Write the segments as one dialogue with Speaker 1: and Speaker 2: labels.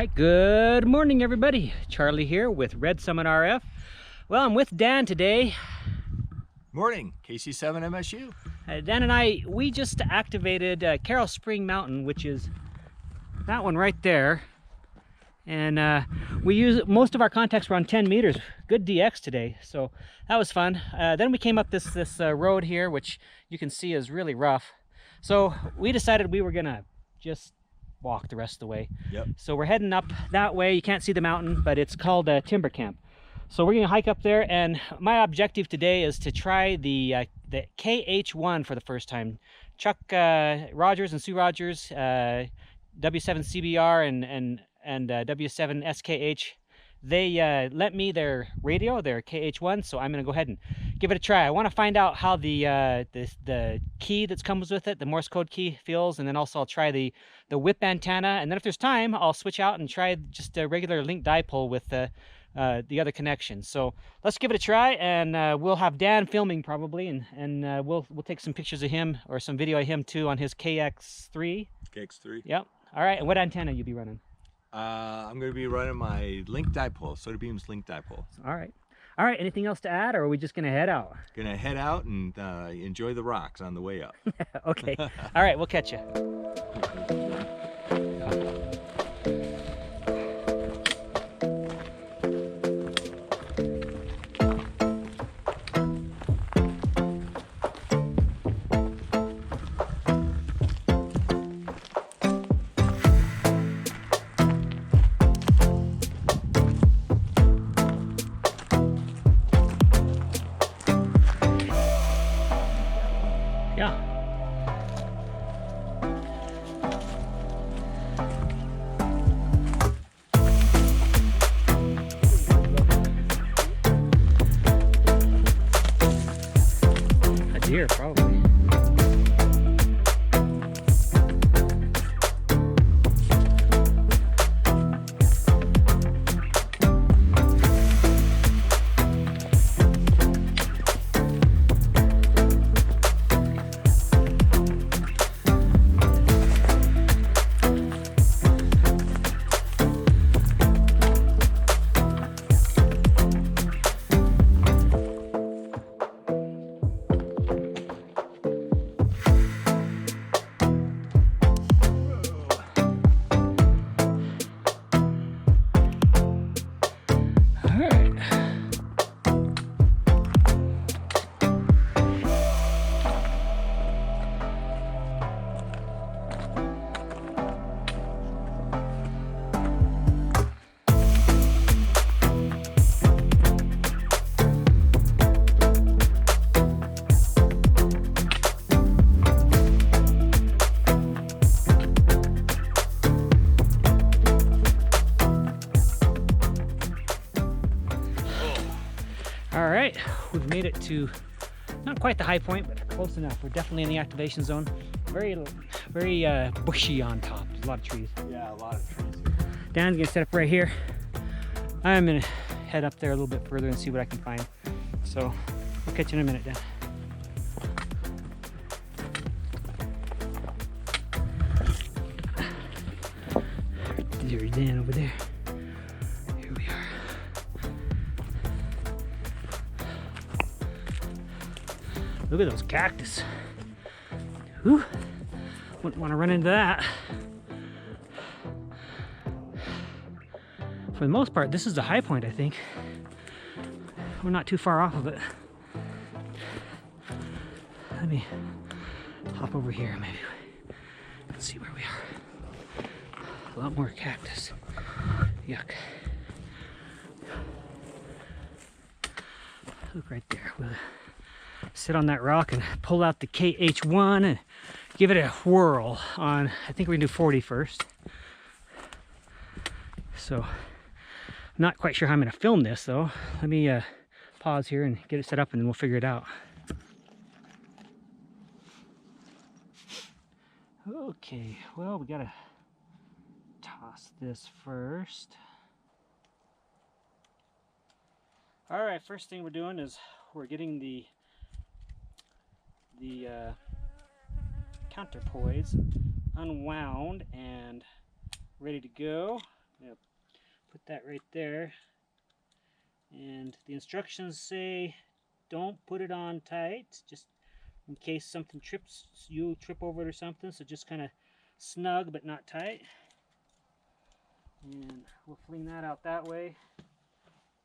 Speaker 1: right, good morning everybody. Charlie here with Red Summit RF. Well, I'm with Dan today.
Speaker 2: Morning, KC7MSU.
Speaker 1: Dan and I, we just activated Carroll Spring Mountain, which is that one right there. And we use, most of our contacts were on 10 meters. Good DX today, so that was fun. Then we came up this road here, which you can see is really rough. So we decided we were gonna just walk the rest of the way.
Speaker 2: Yep.
Speaker 1: So we're heading up that way. You can't see the mountain, but it's called Timber Camp. So we're gonna hike up there, and my objective today is to try the KH1 for the first time. Chuck Rogers and Sue Rogers, W7CBR and W7SKH, they lent me their radio, their KH1, so I'm gonna go ahead and give it a try. I want to find out how the key that comes with it, the Morse code key, feels, and then also I'll try the whip antenna, and then if there's time, I'll switch out and try just a regular link dipole with the other connection. So let's give it a try, and we'll have Dan filming probably, and we'll take some pictures of him or some video of him too on his KX3.
Speaker 2: KX3.
Speaker 1: Yep. All right. And what antenna you be running?
Speaker 2: I'm going to be running my link dipole, SOTA Beam's link dipole.
Speaker 1: All right. All right. Anything else to add, or are we just going to head out?
Speaker 2: Going to head out and enjoy the rocks on the way up.
Speaker 1: Okay. All right. We'll catch you. Yeah. A deer, probably. All right, we've made it to not quite the high point, but close enough. We're definitely in the activation zone. Very bushy on top. There's a lot of trees.
Speaker 2: Yeah, a lot of trees.
Speaker 1: Dan's gonna set up right here. I'm gonna head up there a little bit further and see what I can find. So we'll catch you in a minute, Dan. There's Dan over there. Here we are. Look at those cactus. Whew. Wouldn't want to run into that. For the most part, this is the high point, I think. We're not too far off of it. Let me hop over here, maybe. Let's see where we are. A lot more cactus. Yuck. Look right there. We'll sit on that rock and pull out the KH1 and give it a whirl on, I think we're gonna do 40 first. So, I'm not quite sure how I'm gonna film this though. Let me pause here and get it set up, and then we'll figure it out. Okay, well, we gotta toss this first. All right, first thing we're doing is we're getting the counterpoise unwound and ready to go. Yep. Put that right there. And the instructions say don't put it on tight, just in case something trips, you trip over it or something. So just kind of snug but not tight. And we'll fling that out that way.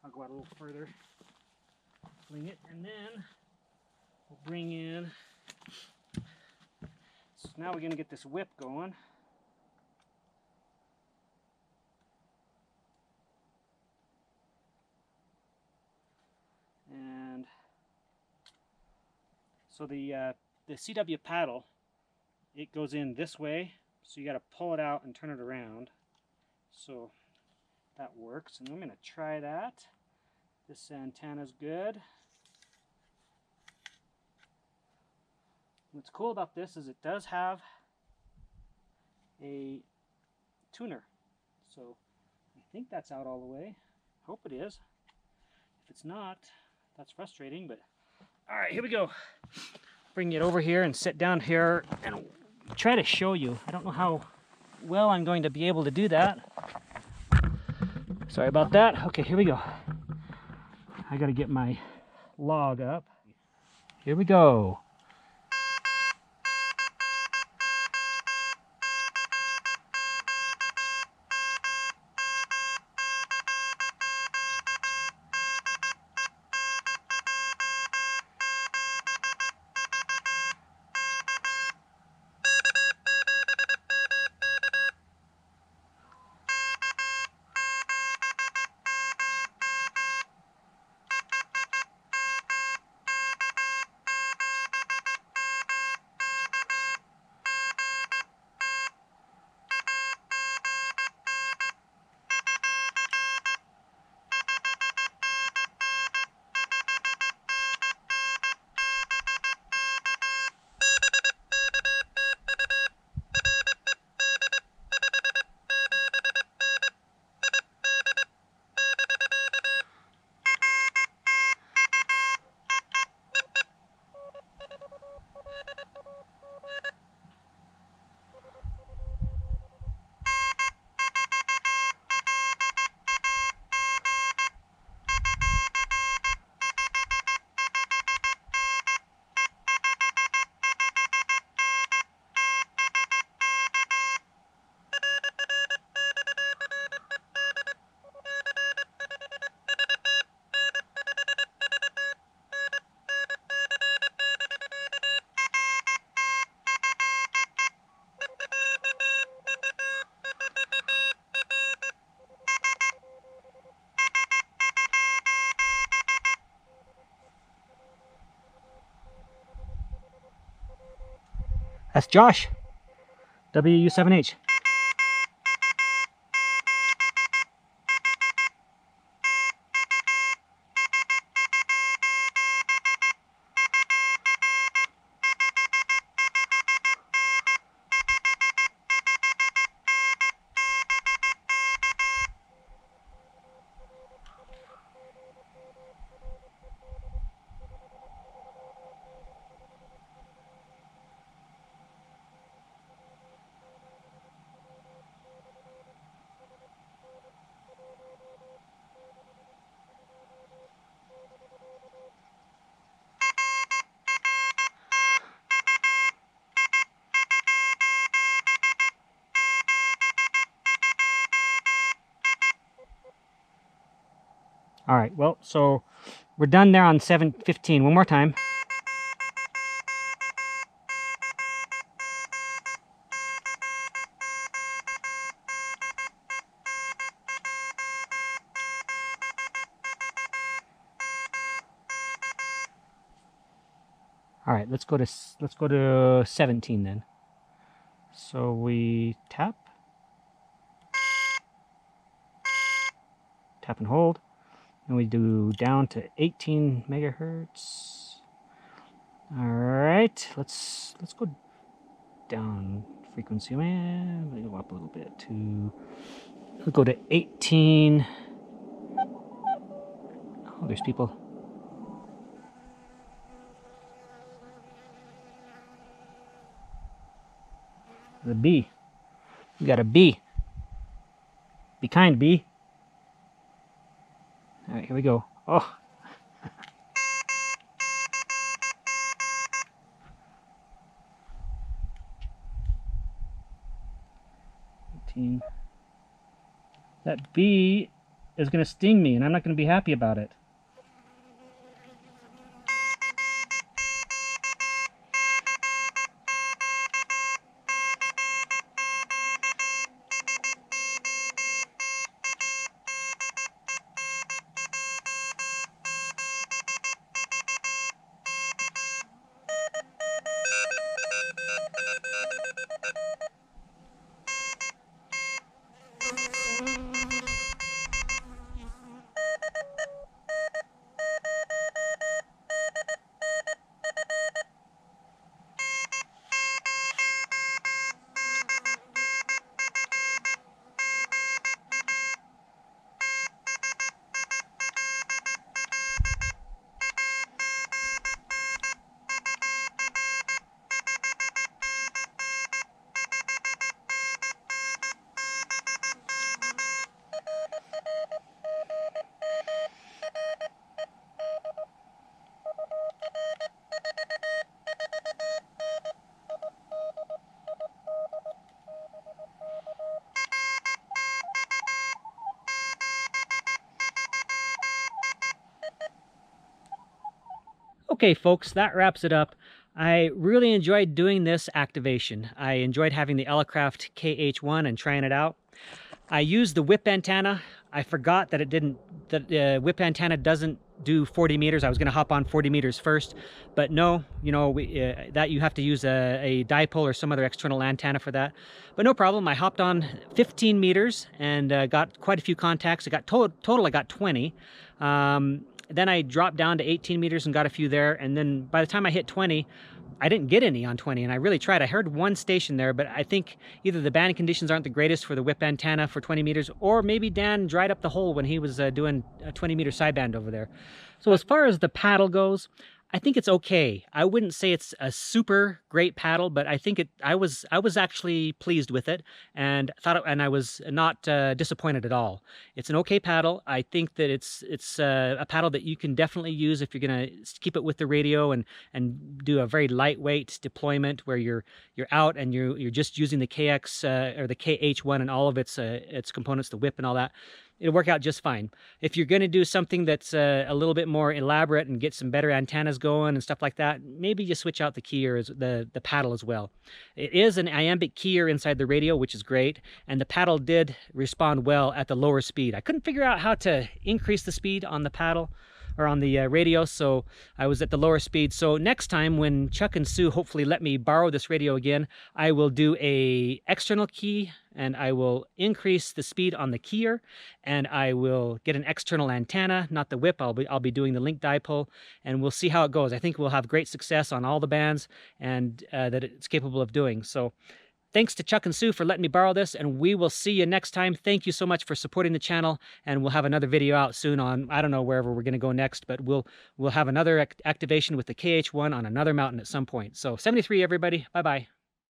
Speaker 1: I'll go out a little further. Fling it, and then we'll bring in. So now we're going to get this whip going. And so the CW paddle, it goes in this way, so you got to pull it out and turn it around. So that works, and I'm going to try that. This antenna's good. What's cool about this is it does have a tuner. So I think that's out all the way. Hope it is. If it's not, that's frustrating, but all right, here we go. Bring it over here and sit down here and try to show you. I don't know how well I'm going to be able to do that. Sorry about that. Okay, here we go. I gotta get my log up. Here we go. That's Josh, W7H. All right, well, so we're done there on 7:15. One more time. All right, let's go to 17 then. So we tap and hold, and we do down to 18 megahertz. All right, let's go down frequency, man. Let me go up a little bit to, we'll go to 18. Oh, there's people. The B. We got a B. Be kind, bee. All right, here we go. Oh. 18. That bee is going to sting me, and I'm not going to be happy about it. Okay, folks, that wraps it up. I really enjoyed doing this activation. I enjoyed having the Elecraft KH1 and trying it out. I used the whip antenna. I forgot that the whip antenna doesn't do 40 meters. I was going to hop on 40 meters first, but no, you know, that you have to use a dipole or some other external antenna for that. But no problem. I hopped on 15 meters and got quite a few contacts. I got total I got 20. Then I dropped down to 18 meters and got a few there. And then by the time I hit 20, I didn't get any on 20, and I really tried. I heard one station there, but I think either the banding conditions aren't the greatest for the whip antenna for 20 meters, or maybe Dan dried up the hole when he was doing a 20-meter sideband over there. So as far as the paddle goes, I think it's okay. I wouldn't say it's a super great paddle, but I think I was actually pleased with it, and I was not disappointed at all. It's an okay paddle. I think that it's a paddle that you can definitely use if you're gonna keep it with the radio and do a very lightweight deployment where you're out and you're just using the KX or the KH1 and all of its components, the whip and all that. It'll work out just fine. If you're going to do something that's a little bit more elaborate and get some better antennas going and stuff like that, maybe you switch out the keyer, the paddle as well. It is an iambic keyer inside the radio, which is great, and the paddle did respond well at the lower speed. I couldn't figure out how to increase the speed on the paddle or on the radio, so I was at the lower speed. So next time when Chuck and Sue hopefully let me borrow this radio again, I will do a external key and I will increase the speed on the keyer, and I will get an external antenna, not the whip. I'll be doing the link dipole, and we'll see how it goes. I think we'll have great success on all the bands and that it's capable of doing. So thanks to Chuck and Sue for letting me borrow this, and we will see you next time. Thank you so much for supporting the channel, and we'll have another video out soon on, I don't know wherever we're going to go next, but we'll have another activation with the KH1 on another mountain at some point. So 73, everybody. Bye-bye.